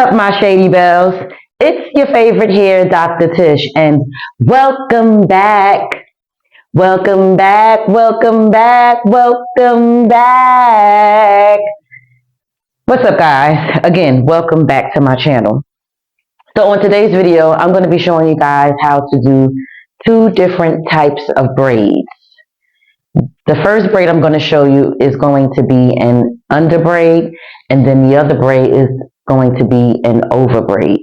up, my Shady Bells? It's your favorite here, Dr. Tish, and welcome back. Welcome back, welcome back, welcome back. What's up, guys? Again, welcome back to my channel. So on today's video, I'm going to be showing you guys how to do two different types of braids. The first braid I'm going to show you is going to be an under braid, and then the other braid is going to be an over braid.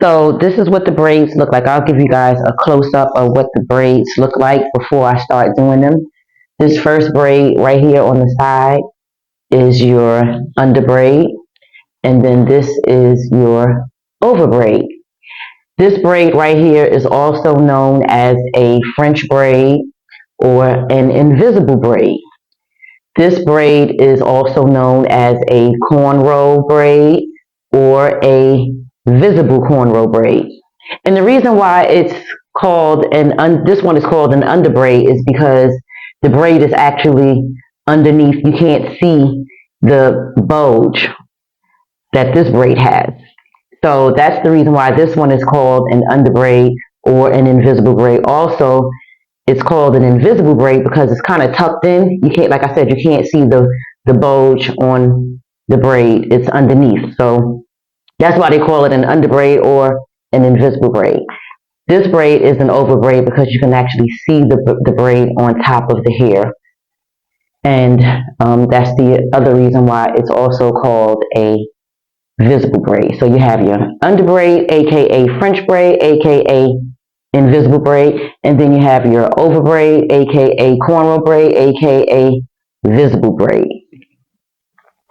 So this is what the braids look like. I'll give you guys a close-up of what the braids look like before I start doing them. This first braid right here on the side is your under braid, and then this is your over braid. This braid right here is also known as a French braid or an invisible braid. This braid is also known as a cornrow braid or a visible cornrow braid. And the reason why it's called this one is called an under braid is because the braid is actually underneath. You can't see the bulge that this braid has. So that's the reason why this one is called an under braid or an invisible braid. Also, it's called an invisible braid because it's kind of tucked in. You can't, like I said, you can't see the bulge on the braid. It's underneath. So that's why they call it an under braid or an invisible braid. This braid is an over braid because you can actually see the braid on top of the hair. And that's the other reason why it's also called a visible braid. So you have your under braid, aka French braid, aka invisible braid, and then you have your over braid, aka cornrow braid, aka visible braid.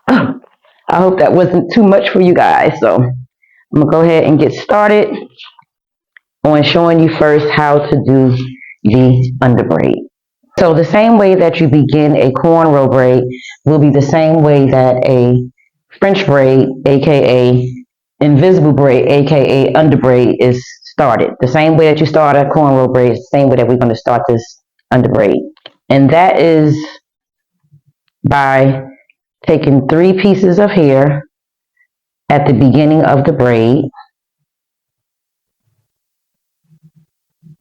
I hope that wasn't too much for you guys. So I'm gonna go ahead and get started on showing you first how to do the under braid. So the same way that you begin a cornrow braid will be the same way that a French braid, aka invisible braid, aka under braid, is started. The same way that you start a cornrow braid is the same way that we're going to start this under braid. And that is by taking 3 pieces of hair at the beginning of the braid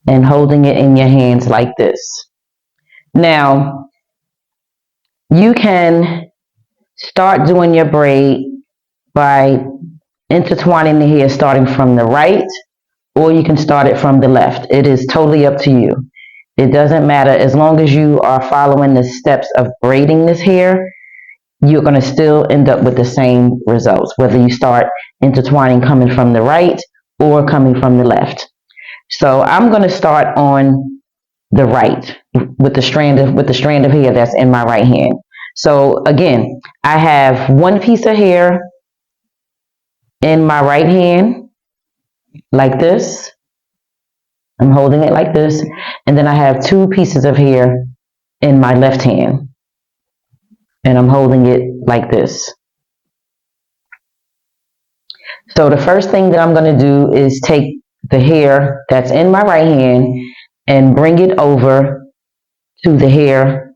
and holding it in your hands like this. Now, you can start doing your braid by intertwining the hair starting from the right, or you can start it from the left. It is totally up to you. It doesn't matter. As long as you are following the steps of braiding this hair, you're going to still end up with the same results, whether you start intertwining coming from the right or coming from the left. So I'm going to start on the right with the strand of hair that's in my right hand. So again, I have 1 piece of hair in my right hand like this. I'm holding it like this. And then I have 2 pieces of hair in my left hand. And I'm holding it like this. So the first thing that I'm going to do is take the hair that's in my right hand and bring it over to the hair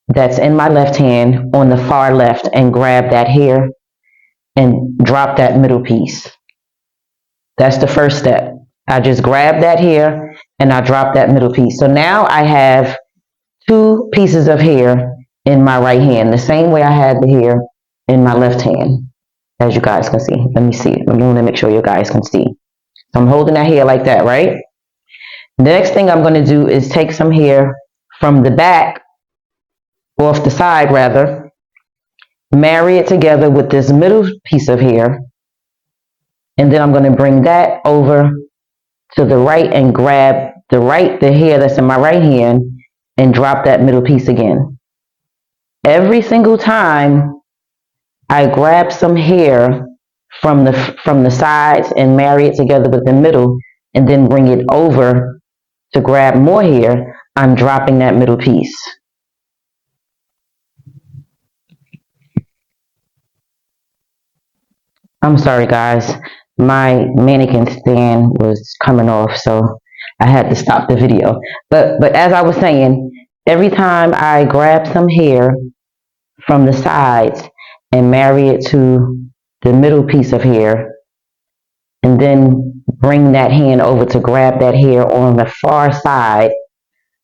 that's in my left hand on the far left and grab that hair and drop that middle piece. That's the first step. I just grab that hair and I drop that middle piece. So now I have 2 pieces of hair in my right hand, the same way I had the hair in my left hand, as you guys can see. Let me see. I'm going to make sure you guys can see. So I'm holding that hair like that, right? The next thing I'm going to do is take some hair from the back, off the side rather, marry it together with this middle piece of hair, and then I'm going to bring that over to the right and grab the hair that's in my right hand and drop that middle piece again. Every single time I grab some hair from the sides and marry it together with the middle and then bring it over to grab more hair, I'm dropping that middle piece. I'm sorry, guys. My mannequin stand was coming off, so I had to stop the video. But as I was saying, every time I grab some hair from the sides and marry it to the middle piece of hair, and then bring that hand over to grab that hair on the far side.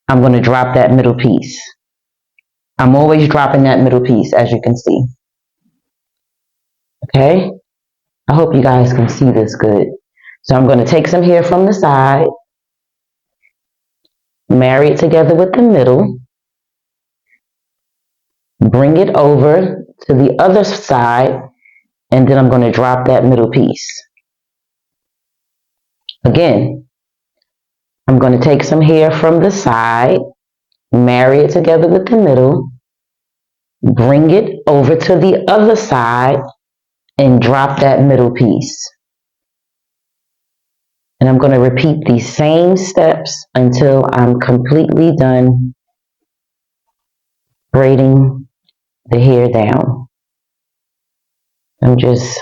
I'm going to drop that middle piece. I'm always dropping that middle piece, as you can see. Okay? I hope you guys can see this good. So I'm going to take some hair from the side, marry it together with the middle, bring it over to the other side, and then I'm going to drop that middle piece. Again, I'm going to take some hair from the side, marry it together with the middle, bring it over to the other side, and drop that middle piece. And I'm going to repeat these same steps until I'm completely done braiding the hair down. I'm just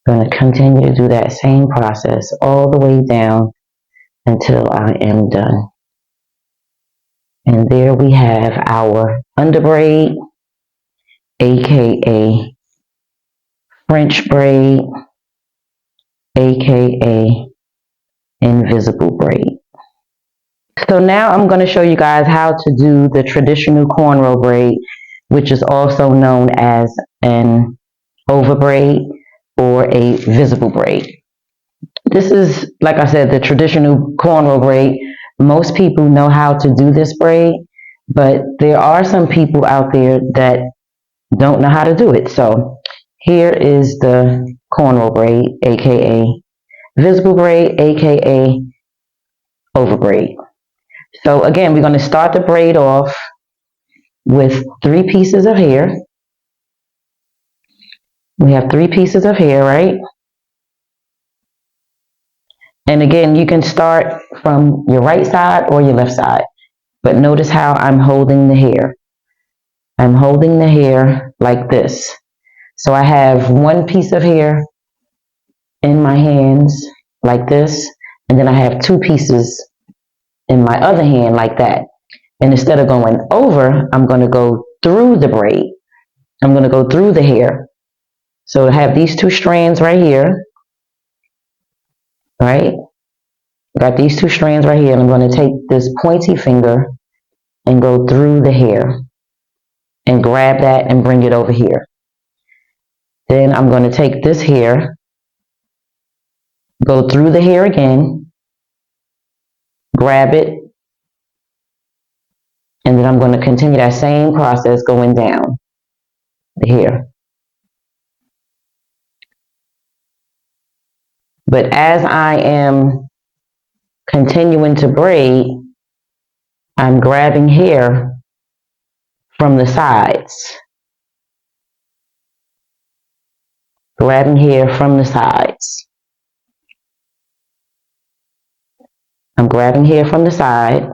going to continue to do that same process all the way down until I am done. And there we have our underbraid, aka French braid, aka invisible braid. So now I'm going to show you guys how to do the traditional cornrow braid, which is also known as an over braid or a visible braid. This is, like I said, the traditional cornrow braid. Most people know how to do this braid, but there are some people out there that don't know how to do it. So here is the cornrow braid, aka visible braid, aka over braid. So again, we're going to start the braid off with 3 pieces of hair. We have 3 pieces of hair, right? And again, you can start from your right side or your left side. But notice how I'm holding the hair. I'm holding the hair like this. So I have 1 piece of hair in my hands like this, and then I have 2 pieces in my other hand like that. And instead of going over, I'm going to go through the braid. I'm going to go through the hair. So I have these 2 strands right here, right? Got these 2 strands right here, and I'm going to take this pointy finger and go through the hair and grab that and bring it over here. Then I'm going to take this hair, go through the hair again, grab it, and then I'm going to continue that same process going down the hair. But as I am continuing to braid, I'm grabbing hair from the sides. Grabbing hair from the sides. I'm grabbing hair from the side,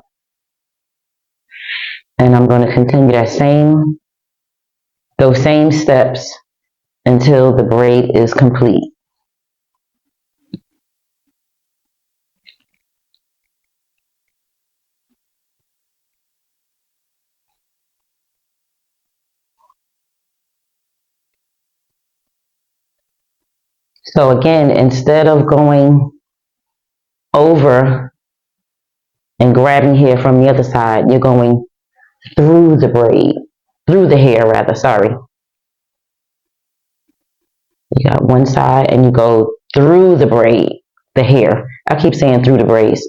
and I'm going to continue those same steps until the braid is complete. So again, instead of going over and grabbing hair from the other side, you're going through the braid, through the hair rather, sorry. You got one side and you go through the braid, the hair. I keep saying through the braids.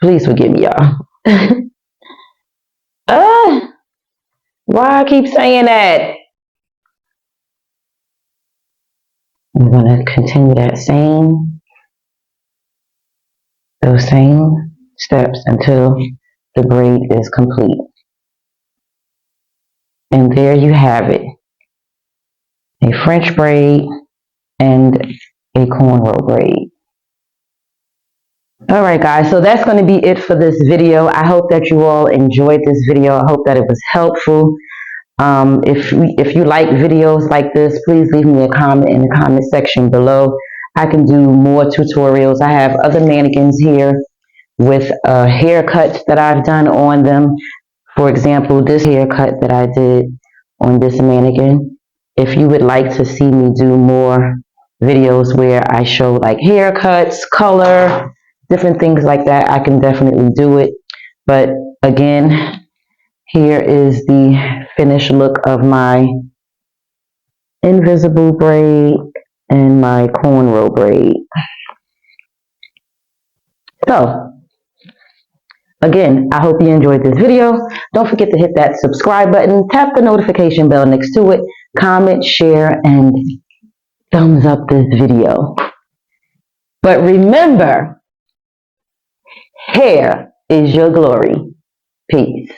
Please forgive me, y'all. Why I keep saying that? I'm going to continue those same steps until the braid is complete. And there you have it. A French braid and a cornrow braid. All right, guys, so that's going to be it for this video. I hope that you all enjoyed this video. I hope that it was helpful. If you like videos like this, please leave me a comment in the comment section below. I can do more tutorials. I have other mannequins here with haircuts that I've done on them. For example, this haircut that I did on this mannequin. If you would like to see me do more videos where I show like haircuts, color, different things like that, I can definitely do it. But again, here is the finished look of my invisible braid and my cornrow braid. So, again, I hope you enjoyed this video. Don't forget to hit that subscribe button, tap the notification bell next to it, comment, share, and thumbs up this video. But remember, hair is your glory. Peace.